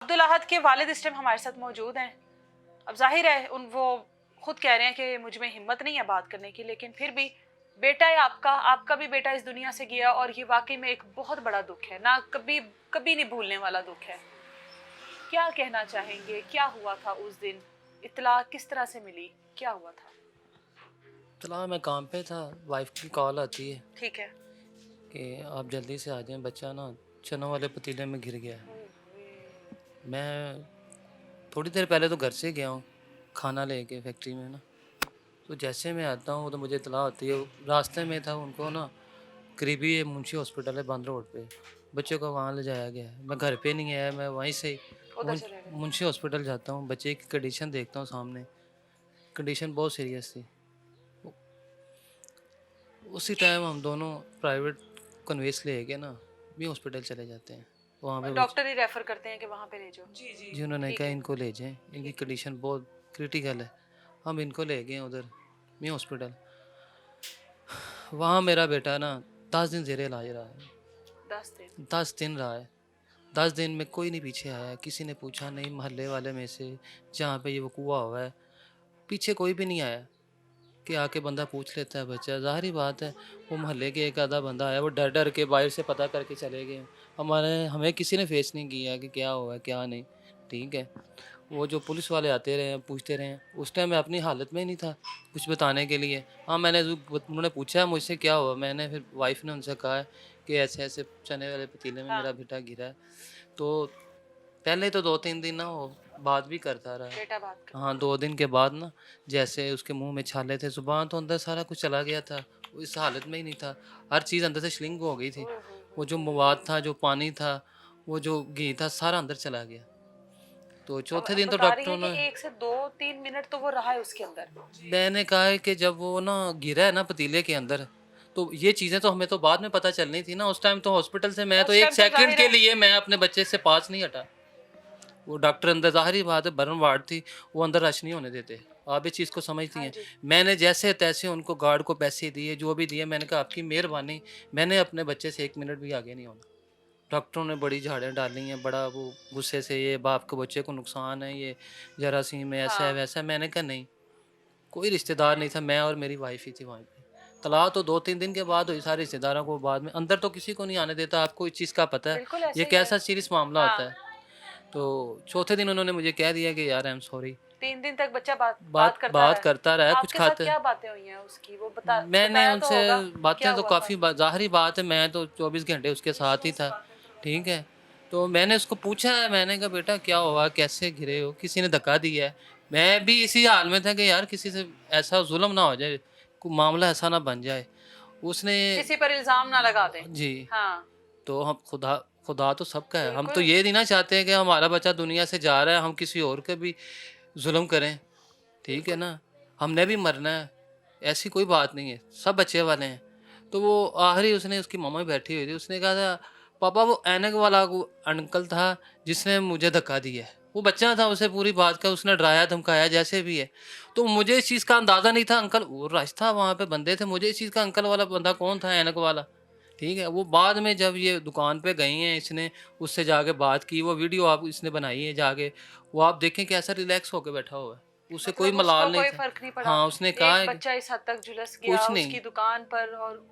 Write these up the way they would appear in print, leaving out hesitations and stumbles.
अब्दुल अहद के वालिद इस टाइम हमारे साथ मौजूद हैं। अब जाहिर है वो खुद कह रहे हैं कि मुझ में हिम्मत नहीं है बात करने की, लेकिन फिर भी बेटा है आपका भी बेटा इस दुनिया से गया और ये वाकई में एक बहुत बड़ा दुख है ना, कभी कभी नहीं भूलने वाला दुख है। क्या कहना चाहेंगे, क्या हुआ था उस दिन, इत्तला किस तरह से मिली, क्या हुआ था? चला मैं काम पे था, वाइफ की कॉल आती है ठीक है। कि आप जल्दी से आ जाएं, बच्चा ना चनों वाले पतीले में गिर गया है। मैं थोड़ी देर पहले तो घर से गया हूँ खाना लेके फैक्ट्री में ना। तो जैसे मैं आता हूँ तो मुझे इतला होती है, रास्ते में था, उनको ना करीबी ये मुंशी हॉस्पिटल है बंद रोड पे, बच्चे को वहाँ ले जाया गया है। मैं घर पे नहीं आया, मैं वहीं से उधर चले गए। मुंशी हॉस्पिटल जाता हूँ, बच्चे की कंडीशन देखता हूँ, सामने कंडीशन बहुत सीरियस थी। उसी टाइम हम दोनों प्राइवेट कन्वेंस ले के ना भी हॉस्पिटल चले जाते हैं। वहाँ पे डॉक्टर ही रेफर करते हैं कि वहाँ पे ले जाओ। जी उन्होंने कहा इनको ले जाएं, इनकी कंडीशन बहुत क्रिटिकल है। हम इनको ले गए उधर मी हॉस्पिटल। वहाँ मेरा बेटा ना 10 दिन ज़ेरे इलाज रहा है। 10 दिन? 10 दिन रहा है। 10 दिन में कोई नहीं पीछे आया, किसी ने पूछा नहीं, मोहल्ले वाले में से जहाँ पे ये वकूआ हुआ है पीछे कोई भी नहीं आया कि आके बंदा पूछ लेता है बच्चा। ज़ाहिर बात है, वो मोहल्ले के एक आधा बंदा आया, वो डर डर के बाहर से पता करके चले गए। हमें किसी ने फेस नहीं किया कि क्या हुआ है क्या नहीं। ठीक है, वो जो पुलिस वाले आते रहे पूछते रहे, उस टाइम मैं अपनी हालत में ही नहीं था कुछ बताने के लिए। हाँ, उन्होंने पूछा मुझसे क्या हुआ, मैंने फिर वाइफ ने उनसे कहा है कि ऐसे ऐसे चने वाले पतीले में हाँ। मेरा बेटा गिरा है। तो पहले तो 2-3 दिन ना वो बात भी करता रहा। बेटा बात कर। हाँ, 2 दिन के बाद ना जैसे उसके मुंह में छाले थे, जुबान तो अंदर सारा कुछ चला गया था, वो इस हालत में ही नहीं था, हर चीज़ अंदर से श्लिंग हो गई थी। वो जो मवाद था, जो पानी था, वो जो घी था, सारा अंदर चला गया। तो अब चौथे दिन तो बता रही डॉक्टरों है ने, कि 1 से 2-3 मिनट तो वो रहा है उसके अंदर। मैंने कहा है कि जब वो ना गिरा है ना पतीले के अंदर, तो ये चीज़ें तो हमें तो बाद में पता चलनी थी ना। उस टाइम तो हॉस्पिटल से मैं तो उस एक टाइम तो सेकंड जाहिर के है। लिए मैं अपने बच्चे से पास नहीं हटा। वो डॉक्टर अंदर, ज़ाहिर बात है बर्न वार्ड थी, वो अंदर रश नहीं होने देते। आप इस चीज़ को समझती हाँ हैं। जी। मैंने जैसे तैसे उनको गार्ड को पैसे दिए, जो भी दिए, मैंने कहा आपकी मेहरबानी, मैंने अपने बच्चे से 1 मिनट भी आगे नहीं होना। डॉक्टरों ने बड़ी झाड़ें डाली हैं, बड़ा वो गुस्से से, ये बाप के बच्चे को नुकसान है, ये जरासीम है, ऐसा है हाँ। वैसा है। मैंने कहा नहीं, कोई रिश्तेदार नहीं था, मैं और मेरी वाइफ ही थी वहाँ पे। तलाक तो 2-3 दिन के बाद हुई, सारे रिश्तेदारों को बाद में, अंदर तो किसी को नहीं आने देता, आपको इस चीज़ का पता है, बिल्कुल ये ऐसे ही है। कैसा सीरियस मामला हाँ। होता है। तो चौथे दिन उन्होंने मुझे कह दिया कि यार आई एम सॉरी। 3 दिन तक बच्चा बात बात बात करता बात रहा है। करता रहा, कुछ आपके साथ खाते, क्या बातें हुई हैं उसकी, वो मैंने बताया तो उनसे होगा। क्या बातें तो हुआ था? काफ़ी ज़ाहिर बात है, मैं तो 24 घंटे उसके साथ ही था। ठीक है, तो मैंने उसको पूछा है, मैंने कहा बेटा क्या हुआ, कैसे गिरे हो, किसी ने धक्का दिया है? मैं भी इसी हाल में था कि यार किसी से ऐसा जुल्म ना हो जाए, कोई मामला ऐसा ना बन जाए। उसने, किसी पर इल्जाम ना लगा दें। जी, हाँ। तो हम खुदा खुदा तो सबका है, हम तो बिल्कुल। ये नहीं ना चाहते कि हमारा बच्चा दुनिया से जा रहा है, हम किसी और के भी जुल्म करें। ठीक है बिल्कुल। ना, हमने भी मरना है, ऐसी कोई बात नहीं है, सब बच्चे वाले हैं। तो वो आखिरी, उसने, उसकी मम्मा बैठी हुई थी, उसने कहा था पापा वो ऐनक वाला वो अंकल था जिसने मुझे धक्का दिया है। वो बच्चा था, उसे पूरी बात का उसने डराया धमकाया जैसे भी है। तो मुझे इस चीज़ का अंदाज़ा नहीं था, अंकल वो रश था, वहाँ पे बंदे थे, मुझे इस चीज़ का अंकल वाला बंदा कौन था ऐनक वाला। ठीक है, वो बाद में जब ये दुकान पे गई हैं, इसने उससे जाके बात की, वो वीडियो आप इसने बनाई है जाके, वो आप देखें कैसा रिलैक्स होके बैठा हुआ है, उसे कोई मतलब उसको मलाल नहीं कोई था। फर्क नहीं पड़ा। हाँ, उसने कहा एक है कि बच्चा इस हद तक झुलस गया कुछ नहीं, उसकी दुकान पर। और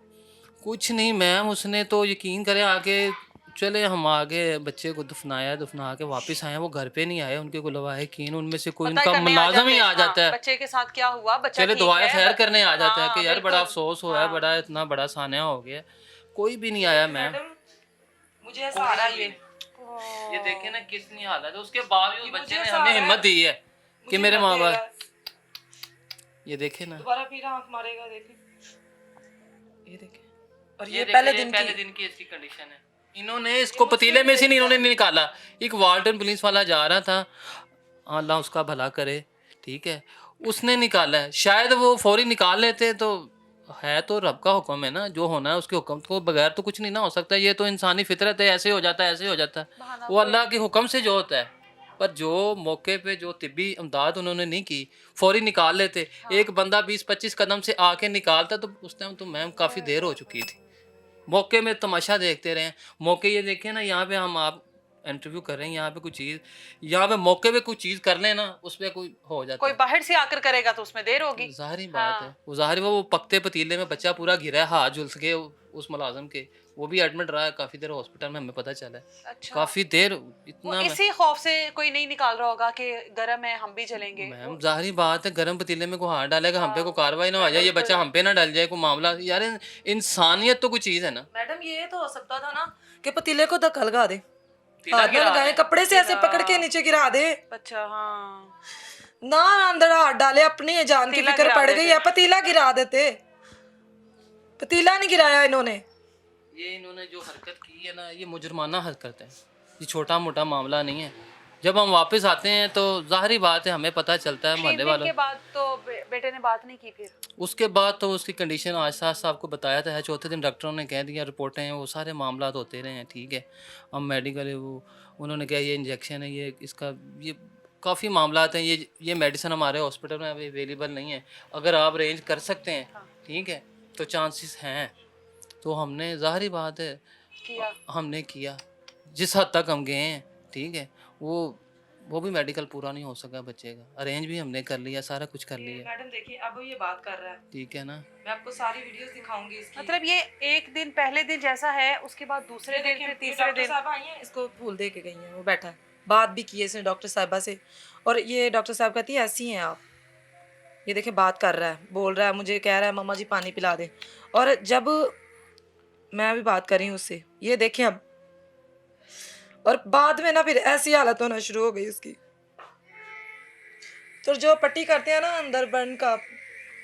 कुछ नहीं मैम, उसने तो यकीन करें आके चले, हम आगे बच्चे को दफनाया, दफना के वापस आए, वो घर पे नहीं आए, उनके गुलवाए कीन उनमें से कोई पता ही उनका करने आ मुलाजम ही जाते। आ हाँ, जाता है, बच्चे के साथ क्या हुआ, बच्चा चले ठीक दुआए है। खैर करने आ जाता है हाँ कि यार बड़ा बिल्कुल। अफसोस हुआ है, हाँ। बड़ा इतना बड़ा सान्या हो गया। कोई भी नहीं आया मैम। मैडम मुझे ऐसा आ रहा है ये देखे ना कितनी हालत है, उसके बावजूद बच्चे ने ऐसा हमें आ रहा हिम्मत है, दी है कि मुझे मेरे मत माँ देगा। बाप, ये देखे ना, दोबारा फिर आंख मारेगा, देखे ये देखे। और ये देखे, पहले ये दिन पहले की दिन की इसकी कंडीशन है। इन्होंने इसको पतीले में से नहीं, इन्होंने नहीं निकाला। एक वार्डन पुलिस वाला जा रहा था, अल्लाह उसका भला करे, ठीक है, उसने निकाला है। शायद वो फौरी निकाल लेते, तो है तो रब का हुक्म है ना, जो होना है उसके हुक्म को बगैर तो कुछ नहीं ना हो सकता। ये तो इंसानी फितरत है, ऐसे हो जाता है, ऐसे हो जाता है, बहाना वो कोई अल्लाह नहीं। के हुक्म से जो होता है। पर जो मौके पे जो तिब्बी इमदाद उन्होंने नहीं की, फौरी निकाल लेते। हाँ। एक बंदा 20-25 कदम से आके निकालता, तो उस टाइम तो मैम काफ़ी देर हो चुकी थी। मौके में तमाशा देखते रहे, मौके ये देखे ना, यहाँ पे हम आप इंटरव्यू कर रहे हैं, यहाँ पे कोई चीज़, यहाँ पे मौके पे कोई चीज़ कर लें ना, उस पर कोई हो जाता कोई है। बाहर से आकर करेगा तो उसमें देर होगी। ज़ाहिर बात है, हाँ। वो ज़ाहिर वो पकते पतीले में बच्चा पूरा गिरा है, हाथ झुलस के उस मुलाजिम के, वो भी एडमिट रहा है काफ़ी देर हॉस्पिटल में, हमें पता चला है। अच्छा, काफ़ी देर वो इतना इसी खौफ से कोई नहीं निकाल रहा होगा कि गर्म है हम भी चलेंगे। मैम ज़ाहिर बात है, गरम पतीले में कोई हाथ डालेगा, हम पे कोई हाँ, कार्रवाई ना हो जाए, ये बच्चा हम पे ना डल जाए, कोई मामला यार, इंसानियत तो कोई चीज़ है ना। मैडम ये तो हो सकता था ना कि पतीले को धक्का लगा दे, पतीला हाथ में गिरा लगाए, दे। कपड़े से ऐसे पकड़ के नीचे गिरा दे अच्छा हाँ, ना, अंदर हाथ डाले, अपनी जान की पतीला फिक्र गिरा पड़ गई देते। है, पतीला गिरा देते। पतीला नहीं गिराया इन्होंने। ये इन्होंने जो हरकत की है ना, ये मुजरमाना हरकत है, ये छोटा मोटा मामला नहीं है। जब हम वापस आते हैं तो ज़ाहिरी बात है, हमें पता चलता है 3 मोहल्ले दिन वालों। के बाद तो बेटे ने बात नहीं की फिर। उसके बाद तो उसकी कंडीशन आहिस्ता आहिस्ता आपको बताया था है, चौथे दिन डॉक्टरों ने कह दिया, रिपोर्टें हैं, वो सारे मामला होते रहे हैं, ठीक है। हम मेडिकल है वो, उन्होंने कहा ये इंजेक्शन है, ये इसका, ये काफ़ी मामला हैं, ये मेडिसिन हमारे हॉस्पिटल में अभी अवेलेबल नहीं है, अगर आप अरेंज कर सकते हैं, हाँ। ठीक है, तो चांसेस हैं। तो हमने ज़ाहिरी बात है किया। हमने किया, जिस हद तक हम गए हैं, ठीक है। वो भी मेडिकल पूरा नहीं हो सका बच्चे का, अरेंज भी हमने कर लिया, सारा कुछ कर लिया, मैडम देखिए अब ये बात कर रहा है, ठीक है ना। मैं आपको सारी वीडियोस दिखाऊंगी इसकी। मतलब ये एक दिन पहले दिन जैसा है, उसके बाद दूसरे दिन, फिर तीसरे डॉक्टर दिन। साहब आई हैं, इसको फूल दे के गई हैं, वो बैठा है, बात भी की है इसने डॉक्टर साहबा से, और ये डॉक्टर साहब कहती है ऐसी हैं आप। ये देखिए बात कर रहा है, बोल रहा है, मुझे कह रहा है मम्मा जी पानी पिला दे, और जब मैं भी बात कर रही हूँ उससे, ये देखें अब, और बाद में ना फिर ऐसी हालत होना शुरू हो गई उसकी। तो जो पट्टी करते हैं ना अंदर बर्न का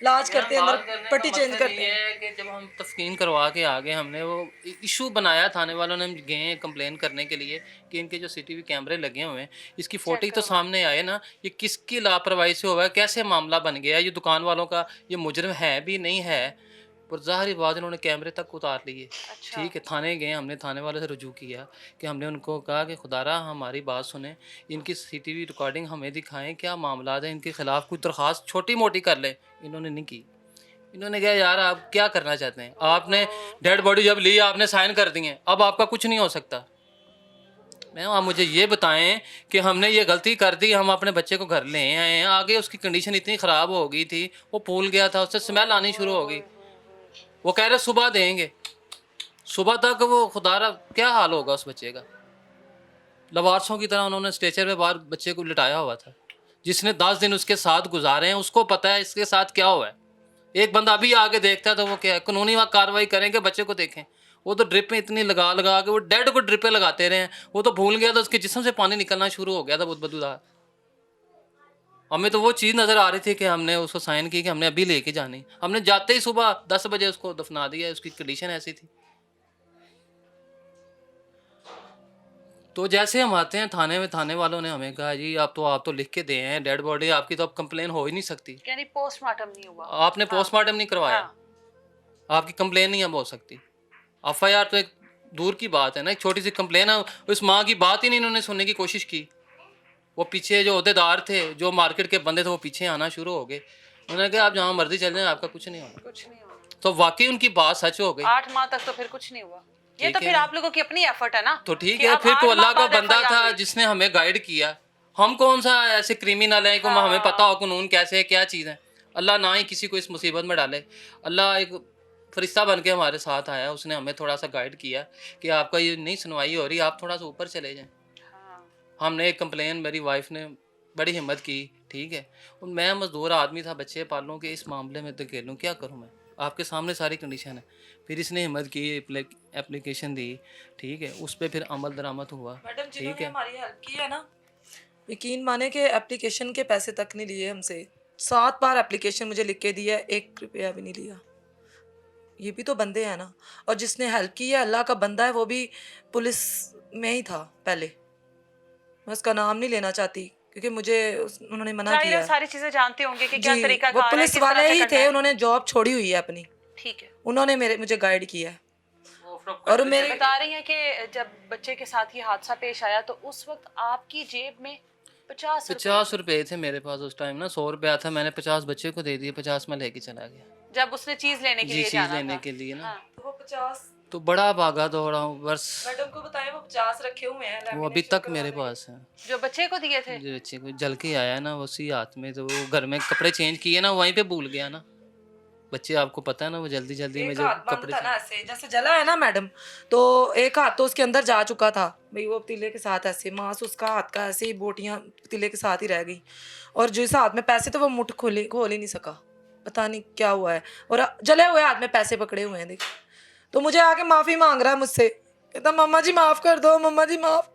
इलाज करते हैं, अंदर पट्टी चेंज करते हैं। है कि जब हम तस्कीन करवा के आ गए, हमने वो इशू बनाया, थाने वालों ने, हम गए कंप्लेन करने के लिए कि इनके जो सीसीटीवी कैमरे लगे हुए हैं, इसकी फोटो तो सामने आए ना, ये किसकी लापरवाही से हुआ है, कैसे मामला बन गया, ये दुकान वालों का ये मुजरिम है भी नहीं है, पर ज़ाहिर बात इन्होंने कैमरे तक उतार लिए, अच्छा। ठीक है। थाने गए, हमने थाने वाले से रुजू किया कि हमने उनको कहा कि खुदारा हमारी बात सुने, इनकी सीसीटीवी रिकॉर्डिंग हमें दिखाएं, क्या मामला है, इनके खिलाफ कोई दरख्वास्त छोटी मोटी कर लें। इन्होंने नहीं की। इन्होंने कहा यार आप क्या करना चाहते हैं, आपने डेड बॉडी जब ली आपने साइन कर दिए, अब आपका कुछ नहीं हो सकता। मैम आप मुझे ये बताएं कि हमने ये गलती कर दी, हम अपने बच्चे को घर ले आए हैं, आगे उसकी कंडीशन इतनी ख़राब हो गई थी, वो फूल गया था, उससे स्मेल आनी शुरू हो गई, वो कह रहे सुबह देंगे, सुबह तक वो खुदारा क्या हाल होगा उस बच्चे का। लवारसों की तरह उन्होंने स्ट्रेचर पे बाहर बच्चे को लिटाया हुआ था, जिसने 10 दिन उसके साथ गुजारे हैं, उसको पता है इसके साथ क्या हुआ है। एक बंदा अभी आगे देखता है तो वो क्या है, कानूनी वहाँ कार्रवाई करेंगे, बच्चे को देखें। वो तो ड्रिप में इतनी लगा लगा के, वो डेड को ड्रिपें लगाते रहे हैं, वो तो भूल गया था, उसके जिस्म से पानी निकलना शुरू हो गया था बहुत बदबूदार। हमें तो वो चीज़ नज़र आ रही थी कि हमने उसको साइन की कि हमने अभी लेके जानी, हमने जाते ही सुबह 10 बजे उसको दफना दिया, उसकी कंडीशन ऐसी थी। तो जैसे हम आते हैं थाने में, थाने वालों ने हमें कहा जी आप तो लिख के दे हैं डेड बॉडी आपकी, तो अब कंप्लेन हो ही नहीं सकती, यानी पोस्टमार्टम नहीं हुआ। आपने पोस्टमार्टम नहीं करवाया, हाँ। आपकी कंप्लेन नहीं अब हो सकती। एफआईआर तो एक दूर की बात है ना, एक छोटी सी कंप्लेन है, उस माँ की बात ही नहीं इन्होंने सुनने की कोशिश की। वो पीछे जो अहदेदार थे, जो मार्केट के बंदे थे, वो पीछे आना शुरू हो गए। उन्होंने कहा आप जहाँ मर्जी चल जाएं, आपका कुछ नहीं होगा। कुछ नहीं हुआ। तो वाकई उनकी बात सच हो गई। 8 माह तक तो फिर कुछ नहीं हुआ। ये ठीक तो है फिर ना? आप लोगों की अपनी एफर्ट है ना। तो ठीक कि है, अब फिर 8 तो माह अल्लाह का बाद बंदा FIR था हुई। जिसने हमें गाइड किया। हम कौन सा ऐसे क्रिमिनल है कि हमें पता हो कानून कैसे है, क्या चीज़ है। अल्लाह ना ही किसी को इस मुसीबत में डाले। अल्लाह एक फरिश्ता बन के हमारे साथ आया, उसने हमें थोड़ा सा गाइड किया कि आपका ये नहीं सुनवाई हो रही, आप थोड़ा सा ऊपर चले जाएं। हाँ। हमने एक कंप्लेन, मेरी वाइफ ने बड़ी हिम्मत की, ठीक है। और मैं मजदूर आदमी था, बच्चे पालूँ के इस मामले में धकेलूँ, क्या करूँ मैं, आपके सामने सारी कंडीशन है। फिर इसने हिम्मत की, एप्लीकेशन दी, ठीक है, उस पर फिर अमल दरामद हुआ, मैडम ठीक जिन्होंने है। हमारी हेल्प की है ना, यकीन माने कि एप्लीकेशन के पैसे तक नहीं लिए हमसे। 7 बार एप्लीकेशन मुझे लिख के दी है, 1 रुपया भी नहीं लिया। ये भी तो बंदे हैं ना। और जिसने हेल्प की है अल्लाह का बंदा है, वो भी पुलिस में ही था पहले। मैं उसका नाम नहीं लेना चाहती क्योंकि मुझे उन्होंने मना जाहिर किया है है। सारी चीजें जानते होंगे कि क्या जी, तरीका वो कार है, पुलिस किस तरह वाले से ही करना थे, है। उन्होंने जॉब छोड़ी हुई है अपनी, ठीक है। उन्होंने मुझे गाइड किया है। और मेरे बता रही हैं कि जब बच्चे के साथ ये हादसा पेश आया तो उस वक्त आपकी जेब में 50 रुपए थे मेरे पास उस टाइम ना, 100 रुपया था, मैंने 50 बच्चे को दे दिए, 50 में लेके चला गया। जब उसने चीज लेने के जी लिए चीज़ जाना लेने था। के लिए ना। हाँ। वो 50 तो बड़ा भागा दौड़ा हूँ बस। मैडम को बताएं वो 50 रखे हुए हैं वो अभी lamination तक मेरे करवाने पास है। जो बच्चे को दिए थे? जो बच्चे को जल के आया ना उसी हाथ में, तो वो घर में कपड़े चेंज किए ना वहीं पे भूल गया ना। बच्चे आपको पता है ना, वो जल्दी जल्दी में एक जो हाथ बंद कपड़े था ना ऐसे, जैसे जला है ना मैडम, तो एक हाथ तो उसके अंदर जा चुका था भाई, वो पतीले के साथ ऐसे मांस उसका हाथ का ऐसे ही बोटियां पतीले के साथ ही रह गई, और जिस हाथ में पैसे थे वो मुठ खोल ही नहीं सका, पता नहीं क्या हुआ है, और जले हुए हाथ में पैसे पकड़े हुए हैं देख। तो मुझे आके माफी मांग रहा है मुझसे, कहता मम्मा जी माफ कर दो, मम्मा जी माफ